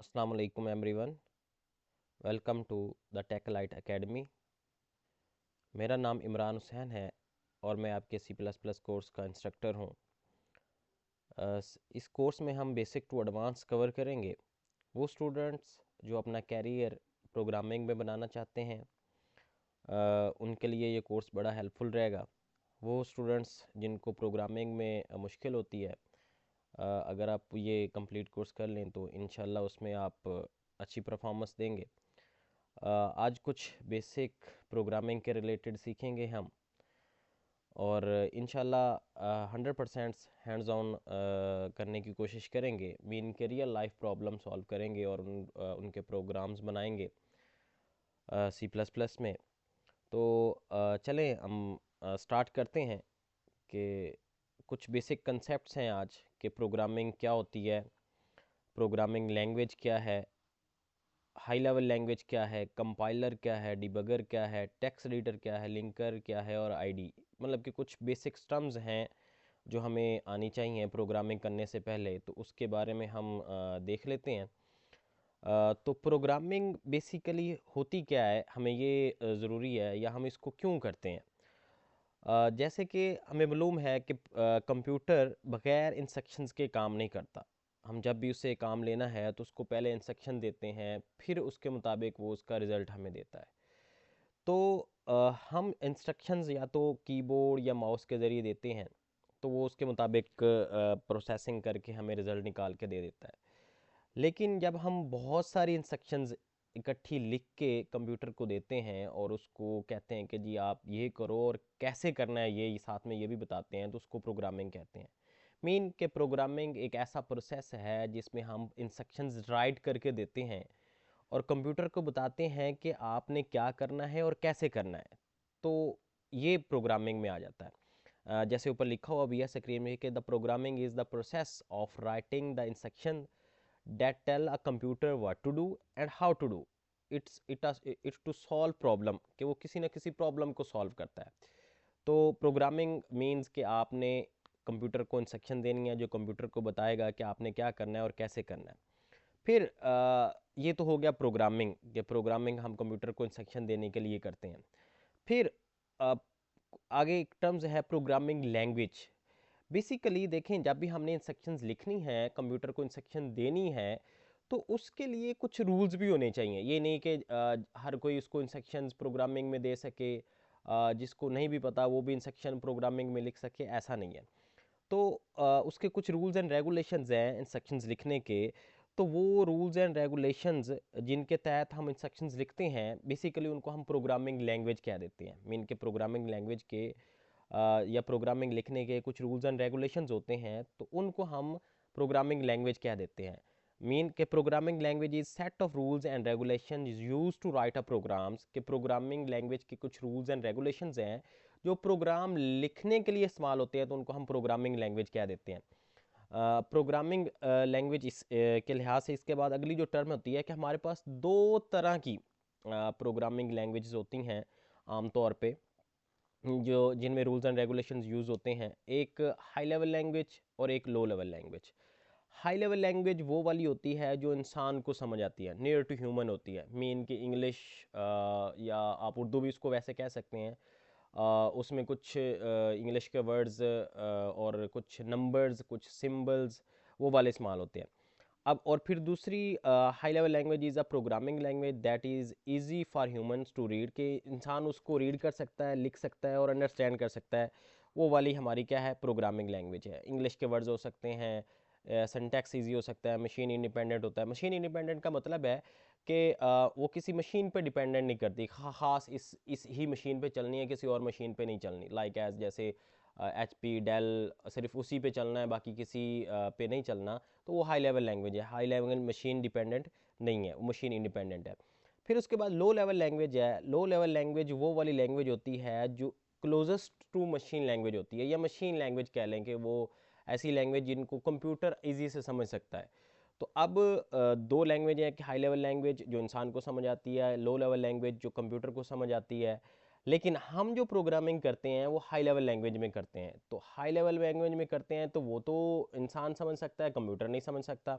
Assalamu alaikum everyone. Welcome to the Tech Light Academy. मेरा नाम इमरान हुसैन है और मैं आपके C++ कोर्स का इंस्ट्रक्टर हूँ। इस कोर्स में हम बेसिक टू एडवांस कवर करेंगे। वो स्टूडेंट्स जो अपना कैरियर प्रोग्रामिंग में बनाना चाहते हैं उनके लिए ये कोर्स बड़ा हेल्पफुल रहेगा। वो स्टूडेंट्स जिनको प्रोग्रामिंग में मुश्किल होती है, अगर आप ये कंप्लीट कोर्स कर लें तो इंशाल्लाह उसमें आप अच्छी परफॉर्मेंस देंगे। आज कुछ बेसिक प्रोग्रामिंग के रिलेटेड सीखेंगे हम और इंशाल्लाह 100% हैंड्स ऑन करने की कोशिश करेंगे। मीन के रियल लाइफ प्रॉब्लम सॉल्व करेंगे और उनके प्रोग्राम्स बनाएंगे C++ में। तो चलें हम स्टार्ट करते हैं कि कुछ बेसिक कंसेप्ट्स हैं आज कि प्रोग्रामिंग क्या होती है, प्रोग्रामिंग लैंग्वेज क्या है, हाई लेवल लैंग्वेज क्या है, कंपाइलर क्या है, डिबगर क्या है, टेक्स्ट एडिटर क्या है, लिंकर क्या है और आईडी। मतलब कि कुछ बेसिक टर्म्स हैं जो हमें आनी चाहिए प्रोग्रामिंग करने से पहले, तो उसके बारे में हम देख लेते हैं। तो प्रोग्रामिंग बेसिकली होती क्या है, हमें ये ज़रूरी है या हम इसको क्यों करते हैं। जैसे कि हमें मालूम है कि कंप्यूटर बग़ैर इंस्ट्रक्शंस के काम नहीं करता। हम जब भी उससे काम लेना है तो उसको पहले इंस्ट्रक्शन देते हैं, फिर उसके मुताबिक वो उसका रिज़ल्ट हमें देता है। तो हम इंस्ट्रक्शंस या तो कीबोर्ड या माउस के ज़रिए देते हैं, तो वो उसके मुताबिक प्रोसेसिंग करके हमें रिज़ल्ट निकाल के दे देता है। लेकिन जब हम बहुत सारी इंस्ट्रक्शंस इकट्ठी लिख के कंप्यूटर को देते हैं और उसको कहते हैं कि जी आप ये करो और कैसे करना है ये साथ में ये भी बताते हैं, तो उसको प्रोग्रामिंग कहते हैं। मीन के प्रोग्रामिंग एक ऐसा प्रोसेस है जिसमें हम इंस्ट्रक्शंस राइट करके देते हैं और कंप्यूटर को बताते हैं कि आपने क्या करना है और कैसे करना है। तो ये प्रोग्रामिंग में आ जाता है। जैसे ऊपर लिखा हुआ भी है स्क्रीन में कि the programming is the process of writing the instruction that tell a computer what to do and how to do it's to solve problem, कि वो किसी ना किसी प्रॉब्लम को सॉल्व करता है। तो प्रोग्रामिंग मींस कि आपने कंप्यूटर को इंस्ट्रक्शन देनी है जो कंप्यूटर को बताएगा कि आपने क्या करना है और कैसे करना है। फिर ये तो हो गया प्रोग्रामिंग, कि प्रोग्रामिंग हम कंप्यूटर को इंस्ट्रक्शन देने के लिए करते हैं। फिर अ, आगे एक टर्म्स है प्रोग्रामिंग लैंग्वेज। बेसिकली देखें, जब भी हमने इंस्ट्रक्शंस लिखनी है, कंप्यूटर को इंस्ट्रक्शन देनी है, तो उसके लिए कुछ रूल्स भी होने चाहिए। ये नहीं कि हर कोई उसको इंस्ट्रक्शंस प्रोग्रामिंग में दे सके, जिसको नहीं भी पता वो भी इंस्ट्रक्शन प्रोग्रामिंग में लिख सके, ऐसा नहीं है। तो उसके कुछ रूल्स एंड रेगुलेशंस हैं इंस्ट्रक्शंस लिखने के। तो वो रूल्स एंड रेगुलेशंस जिनके तहत हम इंस्ट्रक्शंस लिखते हैं, बेसिकली उनको हम प्रोग्रामिंग लैंग्वेज कह देते हैं। मीन के प्रोग्रामिंग लैंग्वेज के या प्रोग्रामिंग लिखने के कुछ रूल्स एंड रेगुलेशंस होते हैं, तो उनको हम प्रोग्रामिंग लैंग्वेज कह देते हैं। मीन के programming language is set of rules and regulation is use to write a programs, के प्रोग्रामिंग लैंग्वेज के कुछ रूल्स एंड रेगुलेशंस हैं जो प्रोग्राम लिखने के लिए इस्तेमाल होते हैं, तो उनको हम प्रोग्रामिंग लैंग्वेज कह देते हैं। प्रोग्रामिंग लैंग्वेज इस के लिहाज से इसके बाद अगली जो टर्म होती है कि हमारे पास दो तरह की प्रोग्रामिंग लैंग्वेजेस होती हैं आमतौर पे, जो जिनमें रूल्स एंड रेगुलेशंस यूज़ होते हैं। एक हाई लेवल लैंग्वेज और एक low level language. High level language वो वाली होती है जो इंसान को समझ आती है, नियर टू ह्यूमन होती है। मीन की इंग्लिश या आप उर्दू भी उसको वैसे कह सकते हैं। उसमें कुछ इंग्लिश के वर्ड्स और कुछ नंबर्स, कुछ सिंबल्स, वो वाले इस्तेमाल होते हैं। अब और फिर दूसरी high level language is a programming language that is easy for humans to read, कि इंसान उसको रीड कर सकता है, लिख सकता है और अंडरस्टैंड कर सकता है। वो वाली हमारी क्या है, प्रोग्रामिंग लैंग्वेज है। इंग्लिश के वर्ड्स हो सकते हैं, सिंटैक्स ईजी हो सकता है, मशीन इंडिपेंडेंट होता है। मशीन इंडिपेंडेंट का मतलब है कि वो किसी मशीन पे डिपेंडेंट नहीं करती, ख़ास इस ही मशीन पे चलनी है, किसी और मशीन पे नहीं चलनी। लाइक एज जैसे एच पी डेल, सिर्फ उसी पे चलना है, बाकी किसी पे नहीं चलना, तो वो हाई लेवल लैंग्वेज है। हाई लेवल मशीन डिपेंडेंट नहीं है, वो मशीन इंडिपेंडेंट है। फिर उसके बाद लो लेवल लैंग्वेज है। लो लेवल लैंग्वेज वो वाली लैंग्वेज होती है जो क्लोजेस्ट टू मशीन लैंग्वेज होती है, या मशीन लैंग्वेज कह लें कि वो ऐसी लैंग्वेज जिनको कंप्यूटर ईजी से समझ सकता है। तो अब दो लैंग्वेज है कि हाई लेवल लैंग्वेज जो इंसान को समझ आती है, लो लेवल लैंग्वेज जो कंप्यूटर को समझ आती है। लेकिन हम जो प्रोग्रामिंग करते हैं वो हाई लेवल लैंग्वेज में करते हैं। तो हाई लेवल लैंग्वेज में करते हैं तो वो तो इंसान समझ सकता है, कंप्यूटर नहीं समझ सकता।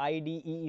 IDE